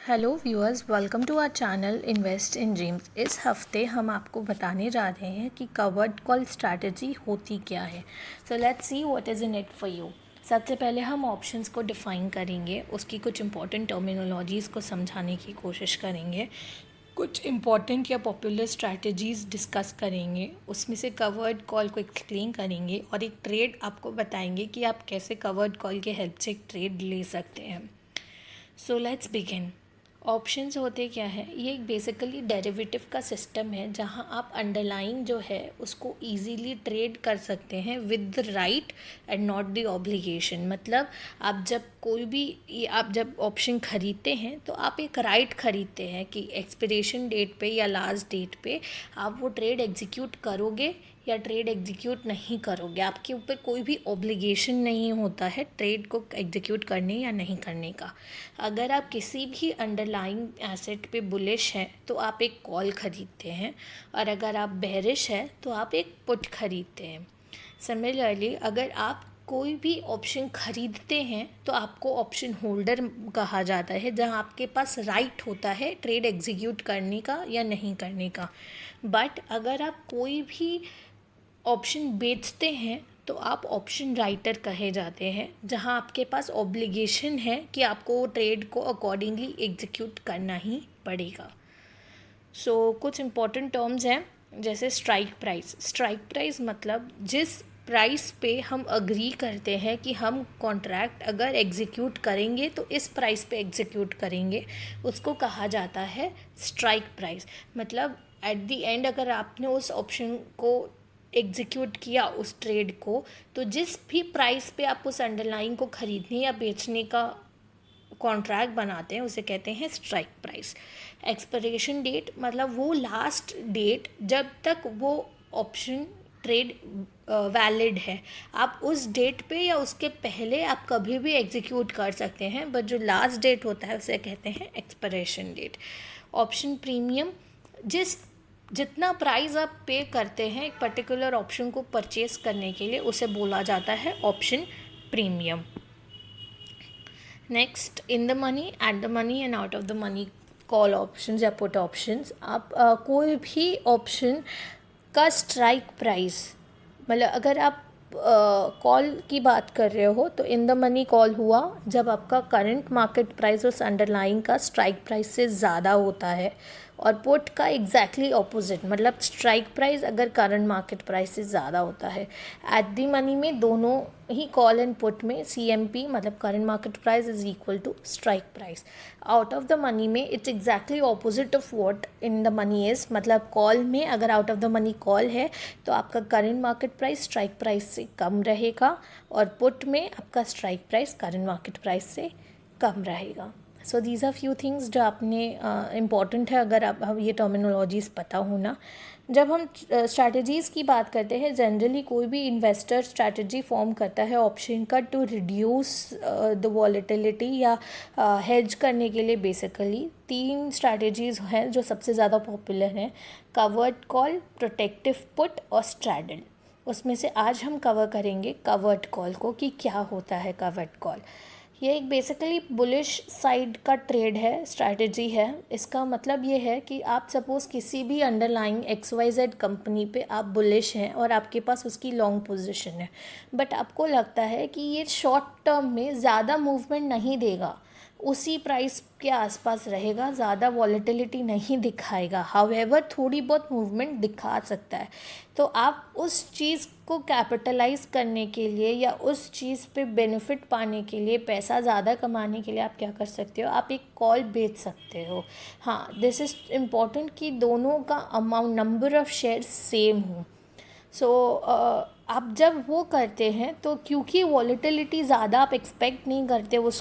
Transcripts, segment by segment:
Hello viewers, welcome to our channel invest in dreams. इस हफ्ते हम आपको बताने जा रहे हैं कि कवर्ड कॉल स्ट्रैटेजी होती क्या है। So let's see what is in it for you. सबसे पहले हम ऑप्शंस को डिफ़ाइन करेंगे, उसकी कुछ इंपॉर्टेंट टर्मिनोलॉजीज़ को समझाने की कोशिश करेंगे, कुछ इंपॉर्टेंट या पॉपुलर स्ट्रैटेजीज़ डिस्कस करेंगे, उसमें से कवर्ड कॉल को एक्सप्लेन करेंगे और एक ट्रेड आपको बताएंगे कि आप कैसे कवर्ड कॉल के हेल्प से एक ट्रेड ले सकते हैं। So let's begin. ऑप्शंस होते क्या है? ये एक बेसिकली डेरिवेटिव का सिस्टम है जहां आप अंडरलाइंग जो है उसको इजीली ट्रेड कर सकते हैं with the right and not the obligation. मतलब आप जब ऑप्शन खरीदते हैं तो आप एक राइट खरीदते हैं कि एक्सपिरेशन डेट पे या लास्ट डेट पे आप वो ट्रेड एग्जीक्यूट करोगे या ट्रेड एग्जीक्यूट नहीं करोगे। आपके ऊपर कोई भी ऑब्लिगेशन नहीं होता है ट्रेड को एग्जीक्यूट करने या नहीं करने का। अगर आप किसी भी अंडरलाइंग एसेट पे बुलिश हैं तो आप एक कॉल खरीदते हैं, और अगर आप बेरिश है तो आप एक पुट खरीदते हैं। सिमिलरली अगर आप कोई भी ऑप्शन खरीदते हैं तो आपको ऑप्शन होल्डर कहा जाता है, जहां आपके पास राइट होता है ट्रेड एग्जीक्यूट करने का या नहीं करने का। बट अगर आप कोई भी ऑप्शन बेचते हैं तो आप ऑप्शन राइटर कहे जाते हैं, जहां आपके पास ऑब्लिगेशन है कि आपको वो ट्रेड को अकॉर्डिंगली एग्जीक्यूट करना ही पड़ेगा। कुछ इंपॉर्टेंट टर्म्स हैं, जैसे स्ट्राइक प्राइस। स्ट्राइक प्राइस मतलब जिस प्राइस पे हम अग्री करते हैं कि हम कॉन्ट्रैक्ट अगर एग्जीक्यूट करेंगे तो इस प्राइस पे एग्जीक्यूट करेंगे, उसको कहा जाता है स्ट्राइक प्राइस। मतलब एट द एंड अगर आपने उस ऑप्शन को एग्जीक्यूट किया उस ट्रेड को, तो जिस भी प्राइस पे आप उस अंडरलाइन को ख़रीदने या बेचने का कॉन्ट्रैक्ट बनाते हैं उसे कहते हैं स्ट्राइक प्राइस। एक्सपायरेशन डेट मतलब वो लास्ट डेट जब तक वो ऑप्शन ट्रेड वैलिड है। आप उस डेट पे या उसके पहले आप कभी भी एग्जीक्यूट कर सकते हैं, बट जो लास्ट डेट होता है उसे कहते हैं एक्सपायरेशन डेट। ऑप्शन प्रीमियम, जितना प्राइस आप पे करते हैं एक पर्टिकुलर ऑप्शन को परचेज करने के लिए, उसे बोला जाता है option premium. Next, in the money, eight the money and out of the money call options या पुट ऑप्शंस। आप कोई भी ऑप्शन का स्ट्राइक प्राइस, मतलब अगर आप कॉल की बात कर रहे हो तो इन द मनी कॉल हुआ जब आपका करंट मार्केट प्राइस उस अंडरलाइंग का स्ट्राइक प्राइस से ज़्यादा होता है, और पुट का एग्जैक्टली ऑपोजिट, मतलब स्ट्राइक प्राइस अगर करंट मार्केट प्राइस से ज़्यादा होता है। एट द मनी में दोनों ही कॉल एंड पुट में CMP मतलब current market price is equal to strike price. Out of the money में it's exactly opposite of what in the money is. मतलब कॉल में अगर out of the money call है तो आपका current market price strike price से कम रहेगा, और पुट में आपका strike price current market price से कम रहेगा। So these are few things जो आपने इम्पॉर्टेंट है अगर आप ये टर्मिनोलॉजीज़ पता होना। जब हम स्ट्रैटेजीज़ की बात करते हैं, जनरली कोई भी इन्वेस्टर स्ट्रैटेजी फॉर्म करता है ऑप्शन का टू रिड्यूस द वॉलेटिलिटी या हेज करने के लिए। बेसिकली 3 स्ट्रैटेजीज़ हैं जो सबसे ज़्यादा पॉपुलर हैं: कवर्ड कॉल, प्रोटेक्टिव पुट और स्ट्रैडल। उसमें से आज हम कवर करेंगे कवर्ड कॉल को कि क्या होता है कवर्ड कॉल। ये एक बेसिकली बुलिश साइड का ट्रेड है, स्ट्रैटेजी है। इसका मतलब ये है कि आप सपोज़ किसी भी अंडरलाइंग XYZ कंपनी पे आप बुलिश हैं और आपके पास उसकी लॉन्ग पोजीशन है, बट आपको लगता है कि ये शॉर्ट टर्म में ज़्यादा मूवमेंट नहीं देगा, उसी प्राइस के आसपास रहेगा, ज़्यादा वॉलेटिलिटी नहीं दिखाएगा, हाउएवर थोड़ी बहुत मूवमेंट दिखा सकता है। तो आप उस चीज़ को कैपिटलाइज करने के लिए या उस चीज़ पे बेनिफिट पाने के लिए, पैसा ज़्यादा कमाने के लिए आप क्या कर सकते हो, आप एक कॉल बेच सकते हो। हाँ, दिस इज़ इम्पॉर्टेंट कि दोनों का amount, number of shares same हो। आप जब वो करते हैं तो क्योंकि वॉलेटिलिटी ज़्यादा आप एक्सपेक्ट नहीं करते उस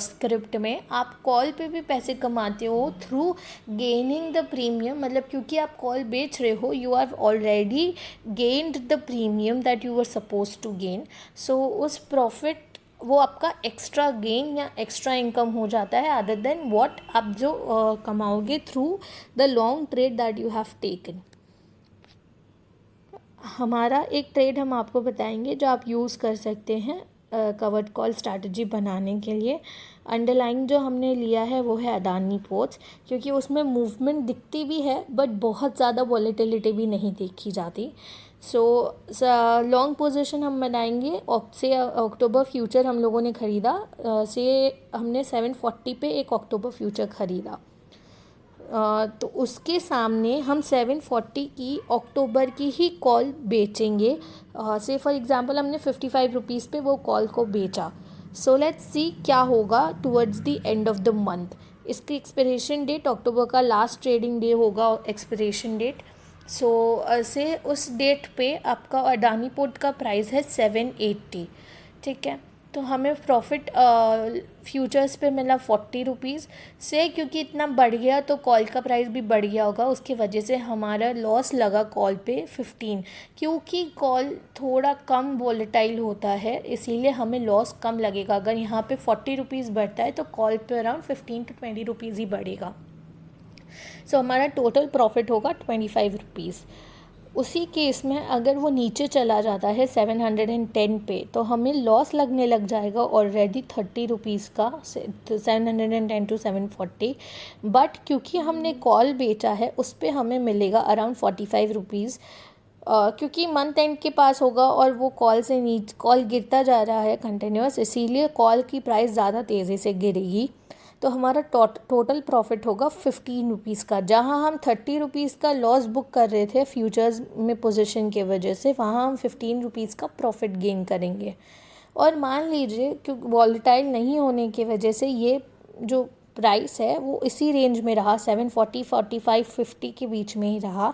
स्क्रिप्ट में, आप कॉल पे भी पैसे कमाते हो थ्रू गेनिंग द प्रीमियम। मतलब क्योंकि आप कॉल बेच रहे हो, you are already gained the premium that you were suppose to gain. So उस प्रॉफिट वो आपका एक्स्ट्रा गेन या एक्स्ट्रा इनकम हो जाता है, अदर देन व्हाट आप जो कमाओगे through the long trade that you have taken. हमारा एक ट्रेड हम आपको बताएंगे जो आप यूज़ कर सकते हैं कवर्ड कॉल स्ट्रैटेजी बनाने के लिए। अंडरलाइंग जो हमने लिया है वो है अडानी पोर्ट्स, क्योंकि उसमें मूवमेंट दिखती भी है बट बहुत ज़्यादा वॉलेटिलिटी भी नहीं देखी जाती। सो लॉन्ग पोजीशन हम बनाएंगे। से अक्टूबर फ्यूचर हम लोगों ने ख़रीदा, से हमने 740 पे एक अक्टूबर फ्यूचर ख़रीदा। तो उसके सामने हम 740 की अक्टूबर की ही कॉल बेचेंगे। से फॉर एग्ज़ाम्पल हमने 55 रुपीज़ पे वो कॉल को बेचा। सो लेट्स सी क्या होगा towards the end of the month. इसकी एक्सपिरेशन डेट अक्टूबर का लास्ट ट्रेडिंग डे होगा एक्सपिरेशन डेट। सो से उस डेट पे आपका अडानी पोर्ट का प्राइस है 780, ठीक है। तो हमें प्रॉफिट फ्यूचर्स पे मिला 40 रुपीज़ से, क्योंकि इतना बढ़ गया तो कॉल का प्राइस भी बढ़ गया होगा, उसकी वजह से हमारा लॉस लगा कॉल पे 15, क्योंकि कॉल थोड़ा कम वॉलेटाइल होता है इसीलिए हमें लॉस कम लगेगा। अगर यहाँ पे 40 रुपीज़ बढ़ता है तो कॉल पे अराउंड 15 to 20 रुपीज़ ही बढ़ेगा। सो हमारा टोटल प्रॉफिट होगा 25 रुपीज़। उसी केस में अगर वो नीचे चला जाता है 710 पे तो हमें लॉस लगने लग जाएगा ऑलरेडी 30 रुपीज़ का, 710 to 740। बट क्योंकि हमने कॉल बेचा है उस पर हमें मिलेगा अराउंड 45 रुपीज़, क्योंकि मंथ एंड के पास होगा और वो कॉल से नीचे कॉल गिरता जा रहा है कंटिन्यूस, इसीलिए कॉल की प्राइस ज़्यादा तेज़ी से गिरेगी। तो हमारा टोटल प्रॉफिट होगा 15 रुपीज़ का। जहां हम 30 रुपीज़ का लॉस बुक कर रहे थे फ्यूचर्स में पोजीशन के वजह से, वहां हम 15 रुपीज़ का प्रॉफिट गेन करेंगे। और मान लीजिए क्योंकि वॉलेटाइल नहीं होने की वजह से ये जो प्राइस है वो इसी रेंज में रहा, 740, 45, 50 के बीच में ही रहा,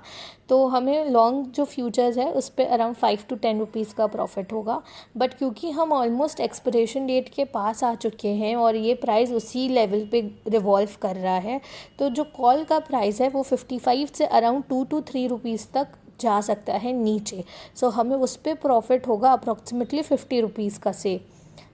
तो हमें लॉन्ग जो फ्यूचर्स है उस पर अराउंड 5 to 10 रुपीज़ का प्रॉफिट होगा। बट क्योंकि हम ऑलमोस्ट एक्सपिरेशन डेट के पास आ चुके हैं और ये प्राइस उसी लेवल पे रिवॉल्व कर रहा है, तो जो कॉल का प्राइस है वो 55 से अराउंड 2 to 3 रुपीज़ तक जा सकता है नीचे। सो हमें उस पर प्रॉफिट होगा अप्रॉक्सीमेटली 50 रुपीज़ का से।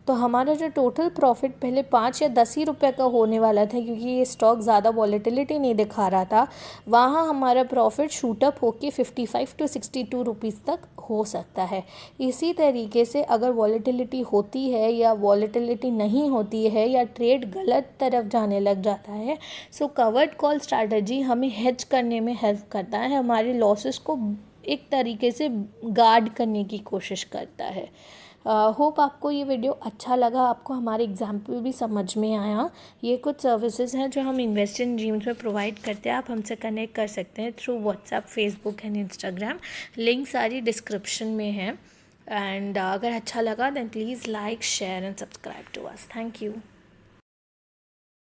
तो हमारा जो टोटल प्रॉफिट पहले 5 या 10 ही रुपये का होने वाला था, क्योंकि ये स्टॉक ज़्यादा वॉलेटिलिटी नहीं दिखा रहा था, वहाँ हमारा प्रॉफिट शूटअप होके 55 to 62 रुपीज़ तक हो सकता है। इसी तरीके से अगर वॉलेटिलिटी होती है या वॉलेटिलिटी नहीं होती है या ट्रेड गलत तरफ जाने लग जाता है, सो कवर्ड कॉल स्ट्रैटेजी हमें हेज करने में हेल्प करता है, हमारे लॉसेस को एक तरीके से गार्ड करने की कोशिश करता है। होप आपको ये वीडियो अच्छा लगा, आपको हमारे एग्जाम्पल भी समझ में आया। ये कुछ सर्विसेज हैं जो हम इन्वेस्ट इन ड्रीम्स में प्रोवाइड करते हैं। आप हमसे कनेक्ट कर सकते हैं through WhatsApp, Facebook and Instagram. Link सारी डिस्क्रिप्शन में है। एंड अगर अच्छा लगा then please like, share and subscribe to us. Thank you.